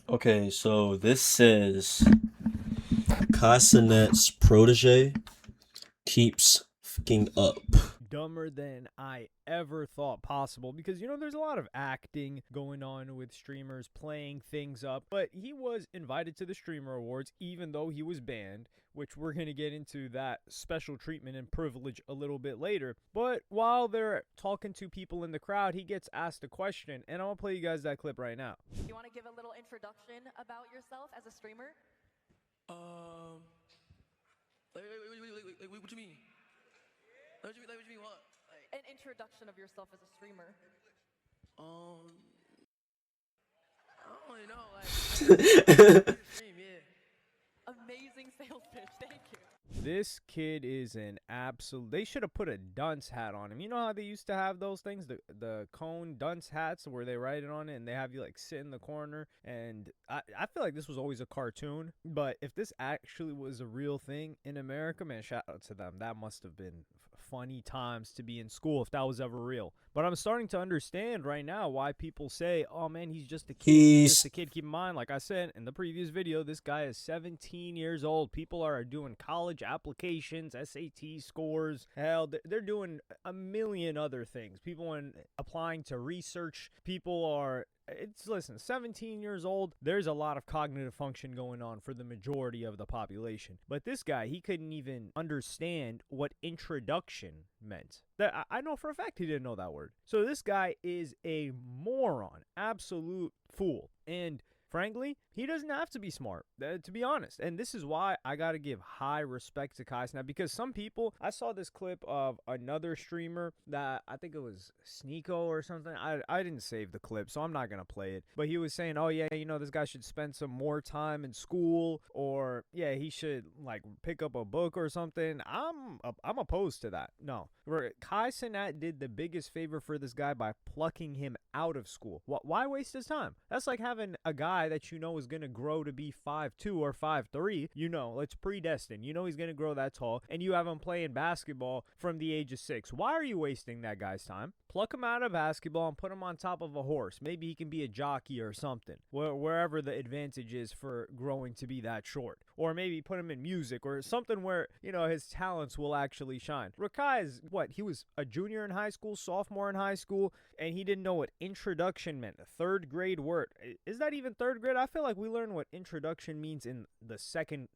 Okay, so this says Cenat's protege keeps fucking up. Dumber than I ever thought possible because there's a lot of acting going on with streamers playing things up, but he was invited to the streamer awards even though he was banned, which we're going to get into that special treatment and privilege a little bit later. But while they're talking to people in the crowd, he gets asked a question, and I'm going to play you guys that clip right now. You want to give a little introduction about yourself as a streamer? Um, what you mean? What you mean? What? An introduction of yourself as a streamer. Um, I don't really know. Stream, yeah. Amazing sales pitch. Thank you. This kid is an absolute. They should have put a dunce hat on him. You know how they used to have those things, the cone dunce hats, where they write it on it and they have you like sit in the corner. And I feel like this was always a cartoon, but if this actually was a real thing in America, man, shout out to them. That must have been funny times to be in school if that was ever real. But I'm starting to understand right now why people say, "Oh man, he's just a kid." He's just a kid. Keep in mind, like I said in the previous video, this guy is 17 years old. People are doing college applications, SAT scores. Hell, they're doing a million other things. People are applying to research. People are listen, 17 years old, there's a lot of cognitive function going on for the majority of the population. But this guy, he couldn't even understand what introduction meant. That I know for a fact he didn't know that word. So this guy is a moron, absolute fool. And frankly, he doesn't have to be smart, to be honest. And this is why I got to give high respect to Cenat, because some people, I saw this clip of another streamer that I think it was Sneeko or something. I didn't save the clip, so I'm not going to play it. But he was saying, oh, yeah, this guy should spend some more time in school, or, yeah, he should, like, pick up a book or something. I'm opposed to that. No. Cenat did the biggest favor for this guy by plucking him out of school. Why waste his time? That's like having a guy that is going to grow to be 5'2" or 5'3". It's predestined. He's going to grow that tall, and you have him playing basketball from the age of 6. Why are you wasting that guy's time? Pluck him out of basketball and put him on top of a horse. Maybe he can be a jockey or something, wherever the advantage is for growing to be that short. Or maybe put him in music or something where, his talents will actually shine. Rakai is, he was a junior in high school, sophomore in high school, and he didn't know what introduction meant. A third grade word. Is that even third grade? I feel like we learn what introduction means in the second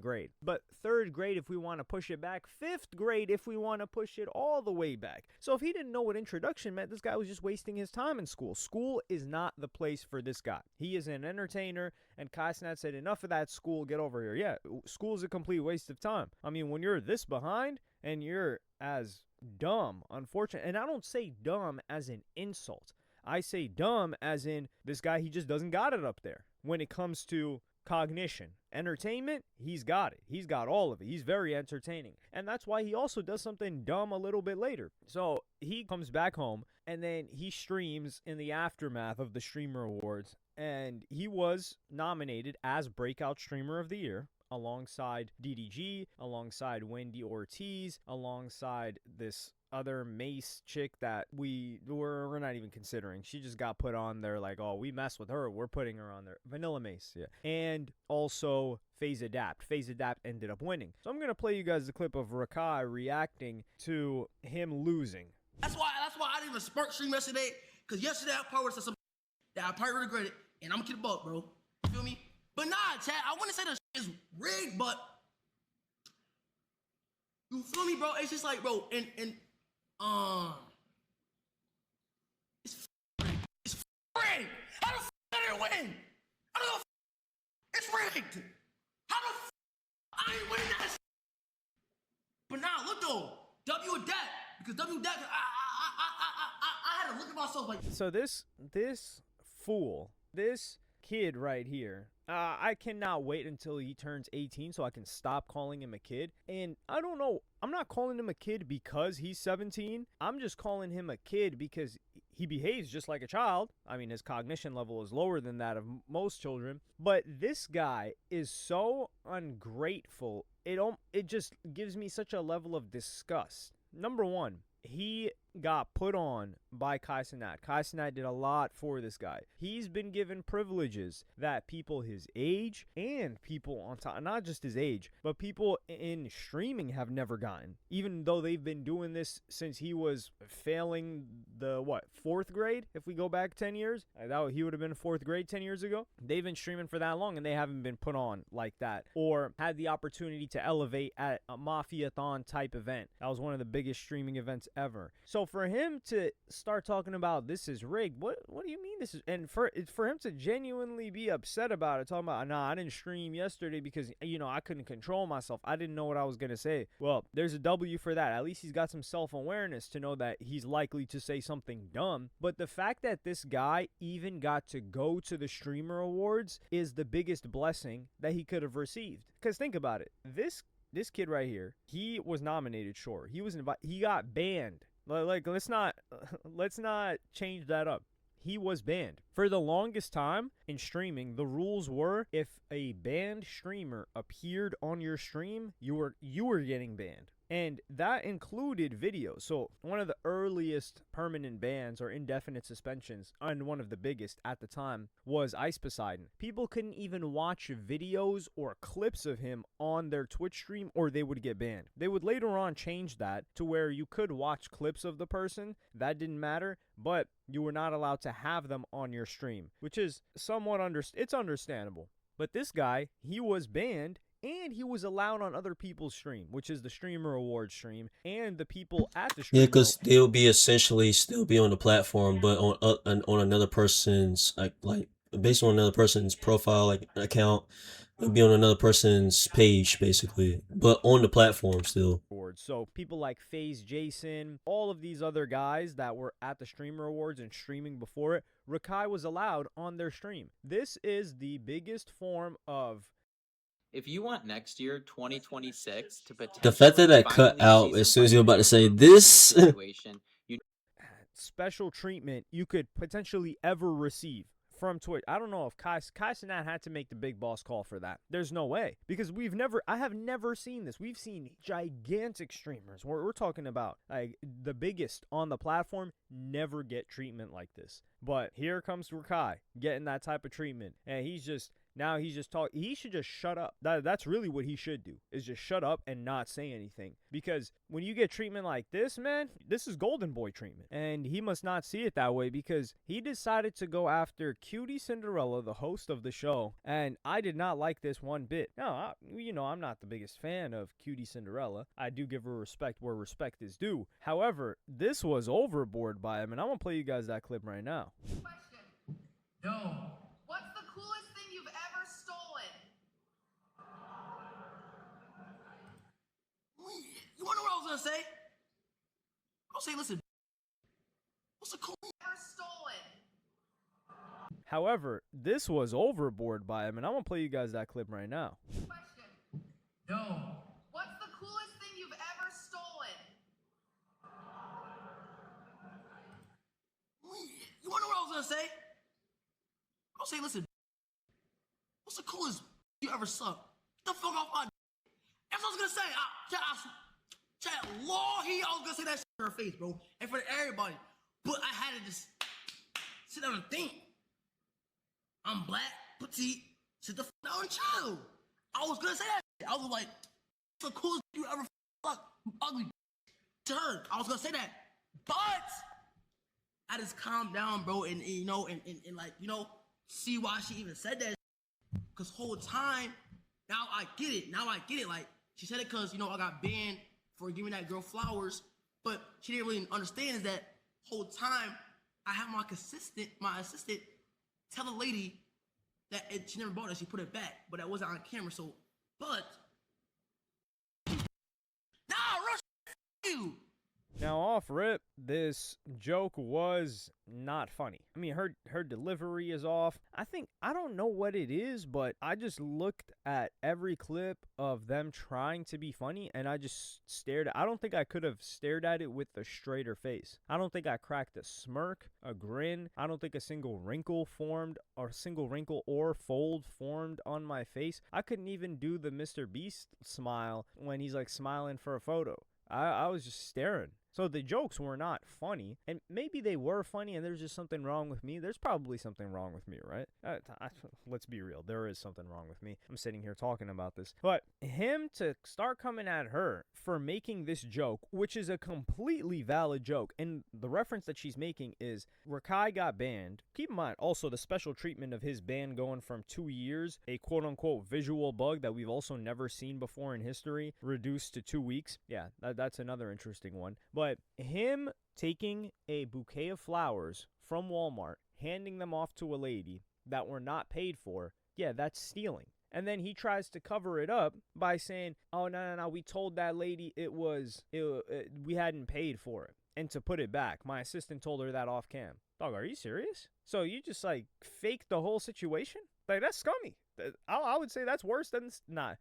grade. But third grade if we want to push it back. Fifth grade if we want to push it all the way back. So if he didn't know what introduction meant, this guy was just wasting his time in school. School is not the place for this guy. He is an entertainer, and Cenat said, enough of that school, get over here. Yeah, school is a complete waste of time. I mean, when you're this behind and you're as dumb, unfortunate, and I don't say dumb as an insult. I say dumb as in this guy, he just doesn't got it up there. When it comes to cognition, entertainment, he's got it. He's got all of it. He's very entertaining. And that's why he also does something dumb a little bit later. So he comes back home and then he streams in the aftermath of the Streamer Awards. And he was nominated as Breakout Streamer of the Year, alongside DDG, alongside Wendy Ortiz, alongside this other Mace chick that we're not even considering. She just got put on there like, oh, we mess with her, we're putting her on there. Vanilla Mace, yeah. And also Phase Adapt. Phase Adapt ended up winning. So I'm going to play you guys the clip of Rakai reacting to him losing. That's why I didn't even spark stream yesterday, because yesterday I probably said something that I probably regretted, and I'm going to keep it up, bro. You feel me? But nah, Chad, I wouldn't say the is rigged, but you feel me, bro? It's just like, bro, and it's rigged. How the did it win? How the it's rigged. How the I ain't winning that shit. But now look though, W adapt, because W adapt. I had to look at myself like. So this fool, this kid right here, I cannot wait until he turns 18 so I can stop calling him a kid. And I don't know, I'm not calling him a kid because he's 17. I'm just calling him a kid because he behaves just like a child. I mean, his cognition level is lower than that of most children. But this guy is so ungrateful. It just gives me such a level of disgust. Number one, he got put on by Cenat. Cenat did a lot for this guy. He's been given privileges that people his age and people on top, not just his age, but people in streaming have never gotten. Even though they've been doing this since he was failing the, 4th grade? If we go back 10 years, he would have been 4th grade 10 years ago. They've been streaming for that long and they haven't been put on like that or had the opportunity to elevate at a Mafia-thon type event. That was one of the biggest streaming events ever. So for him to start talking about this is rigged, what do you mean this is? And for him to genuinely be upset about it, talking about, nah, I didn't stream yesterday because, I couldn't control myself. I didn't know what I was going to say. Well, there's a W for that. At least he's got some self-awareness to know that he's likely to say something dumb. But the fact that this guy even got to go to the Streamer Awards is the biggest blessing that he could have received. Because think about it. This kid right here, he was nominated, sure. He got banned. Like let's not change that up. He was banned. For the longest time in streaming, the rules were if a banned streamer appeared on your stream, you were getting banned. And that included videos. So one of the earliest permanent bans or indefinite suspensions, and one of the biggest at the time, was Ice Poseidon. People couldn't even watch videos or clips of him on their Twitch stream or they would get banned. They would later on change that to where you could watch clips of the person. That didn't matter, but you were not allowed to have them on your stream, which is somewhat it's understandable. But this guy, he was banned. And he was allowed on other people's stream, which is the Streamer Awards stream, and the people at the stream. Yeah, because they'll be essentially still be on the platform, but on another person's like based on another person's profile, like account, it'll be on another person's page basically, but on the platform still. So people like FaZe Jason, all of these other guys that were at the Streamer Awards and streaming before it, Rakai was allowed on their stream. This is the biggest form of. If you want next year, 2026, to potentially The fact that cut out as soon as you're about to say this special treatment you could potentially ever receive from Twitch. I don't know if Cenat had to make the big boss call for that. There's no way, because I have never seen this. We've seen gigantic streamers. We're talking about like the biggest on the platform never get treatment like this. But here comes Rakai getting that type of treatment, and he should just shut up. That's really what he should do, is just shut up and not say anything. Because when you get treatment like this, man, this is golden boy treatment. And he must not see it that way, because he decided to go after Cutie Cinderella, the host of the show. And I did not like this one bit. No, I'm not the biggest fan of Cutie Cinderella. I do give her respect where respect is due. However, this was overboard by him, and I'm going to play you guys that clip right now. Question. No. What's the coolest thing you've ever stolen? You wanna know what I was gonna say? I'll say, listen. What's the coolest thing you've ever stolen? However, this was overboard by him, and I'm going to play you guys that clip right now. Question. No. What's the coolest thing you've ever stolen? You wanna know what I was gonna say? I'll say, listen. What's the coolest you ever sucked? Get the fuck off my. That's what I was gonna say. I was gonna say that shit in her face, bro, and for everybody. But I had to just sit down and think. I'm black, petite, sit the fuck down and chill. I was gonna say that shit. I was like, what's the coolest you ever fucked? Ugly to her. I was gonna say that, but I just calmed down, bro, and see why she even said that. Cause whole time, now I get it. Like, she said it cause, I got banned for giving that girl flowers, but she didn't really understand is that whole time I had my assistant tell the lady that she never bought it, she put it back, but that wasn't on camera, so, but, rush you! Now, off rip, this joke was not funny. I mean, her delivery is off. I don't know what it is, but I just looked at every clip of them trying to be funny, and I just stared. I don't think I could have stared at it with a straighter face. I don't think I cracked a smirk, a grin. I don't think a single wrinkle or fold formed on my face. I couldn't even do the Mr. Beast smile when he's like smiling for a photo. I was just staring. So the jokes were not funny, and maybe they were funny and there's just something wrong with me. There's probably something wrong with me, right? Let's be real. There is something wrong with me. I'm sitting here talking about this. But him to start coming at her for making this joke, which is a completely valid joke, and the reference that she's making is Rakai got banned. Keep in mind also the special treatment of his ban going from 2 years, a quote-unquote visual bug that we've also never seen before in history, reduced to 2 weeks. Yeah, that's another interesting one. But him taking a bouquet of flowers from Walmart, handing them off to a lady that were not paid for, yeah, that's stealing. And then he tries to cover it up by saying, oh, no, we told that lady we hadn't paid for it. And to put it back, my assistant told her that off cam. Dog, are you serious? So you just like faked the whole situation? Like, that's scummy. I would say that's worse than, it's not,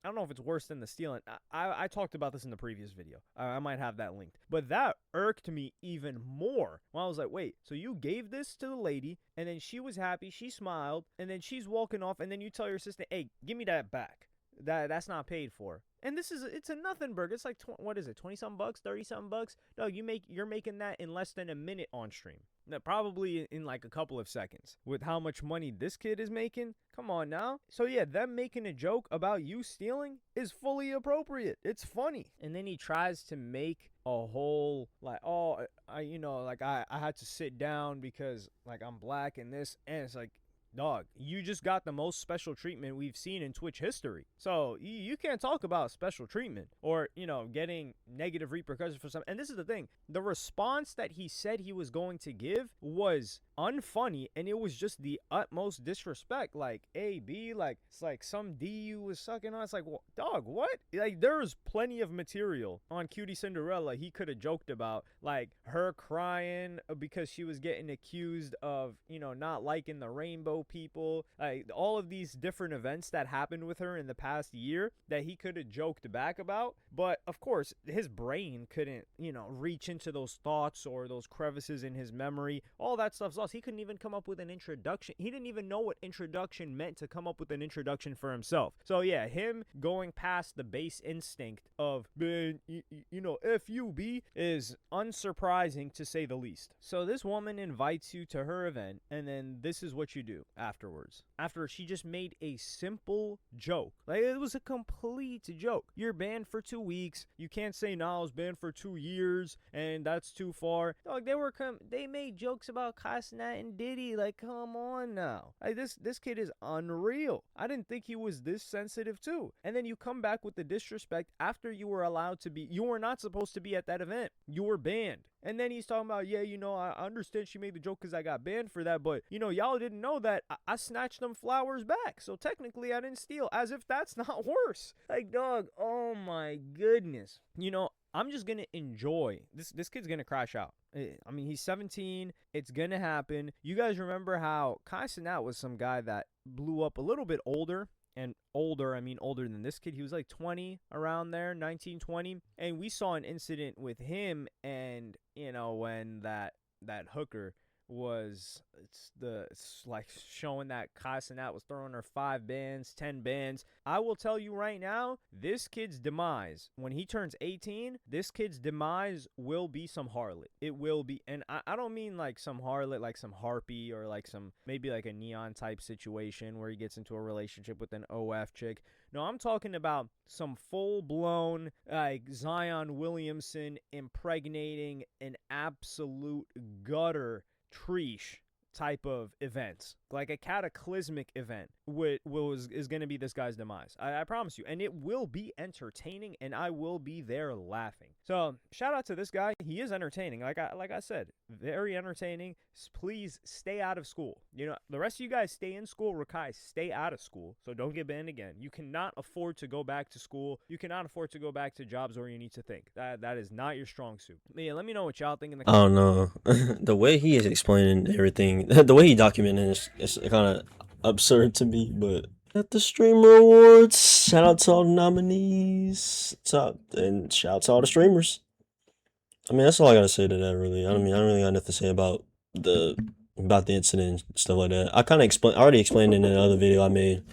I don't know if it's worse than the stealing. I talked about this in the previous video. I might have that linked. But that irked me even more when I was like, wait, so you gave this to the lady, and then she was happy, she smiled, and then she's walking off, and then you tell your assistant, hey, give me that back. That's not paid for. And it's a nothing burger. It's like, what is it, 20-something bucks, 30-something bucks? No, you're making that in less than a minute on stream. Now, probably in like a couple of seconds. With how much money this kid is making, come on now. So yeah, them making a joke about you stealing is fully appropriate. It's funny. And then he tries to make a whole like, oh, I had to sit down because like I'm black and this, and it's like, dog, you just got the most special treatment we've seen in Twitch history. So you can't talk about special treatment or, getting negative repercussions for something. And this is the thing. The response that he said he was going to give was unfunny, and it was just the utmost disrespect. Like, A, B, like, it's like some D you was sucking on. It's like, well, dog, what? Like, there's plenty of material on Cutie Cinderella he could have joked about, like her crying because she was getting accused of, not liking the rainbow people, like all of these different events that happened with her in the past year that he could have joked back about. But of course, his brain couldn't, reach into those thoughts or those crevices in his memory. All that stuff's lost. He couldn't even come up with an introduction. He didn't even know what introduction meant to come up with an introduction for himself. So yeah, him going past the base instinct of, man, FUB is unsurprising to say the least. So this woman invites you to her event, and then this is what you do afterwards. After she just made a simple joke. Like, it was a complete joke. You're banned for 2 weeks. You can't say, no, I was banned for 2 years, and that's too far. Dog, they made jokes about Cenat and Diddy. Like, come on now. Like, this kid is unreal. I didn't think he was this sensitive too. And then you come back with the disrespect after you were allowed to be. You were not supposed to be at that event. You were banned. And then he's talking about, yeah, I understand she made the joke because I got banned for that, but, y'all didn't know that I snatched them flowers back. So technically I didn't steal, as if that's not worse. Like, dog, oh my goodness. I'm just going to enjoy. This kid's going to crash out. I mean, he's 17. It's going to happen. You guys remember how Cenat was some guy that blew up a little bit older. And older, I mean older than this kid. He was like 20, around there, 19, 20. And we saw an incident with him and, when that hooker was, it's like showing that Cenat was throwing her 5 bands, 10 bands. I will tell you right now, this kid's demise, when he turns 18, this kid's demise will be some harlot. It will be, and I don't mean like some harlot, like some harpy or like some, maybe like a neon type situation where he gets into a relationship with an OF chick. No, I'm talking about some full-blown, like Zion Williamson impregnating an absolute gutter Trish type of events, like a cataclysmic event is going to be this guy's demise. I promise you. And it will be entertaining, and I will be there laughing. So shout out to this guy. He is entertaining. Like I said, very entertaining. Please stay out of school. The rest of you guys stay in school. Rakai, stay out of school. So don't get banned again. You cannot afford to go back to school. You cannot afford to go back to jobs where you need to think. That is not your strong suit. But yeah, let me know what y'all think in the I don't know. The way he is explaining everything, the way he documented it, it's kind of absurd to me, but at the streamer awards, shout out to all the nominees, and shout out to all the streamers. I mean, that's all I gotta say to that, really. I don't really got nothing to say about the incident and stuff like that. I already explained it in another video I made.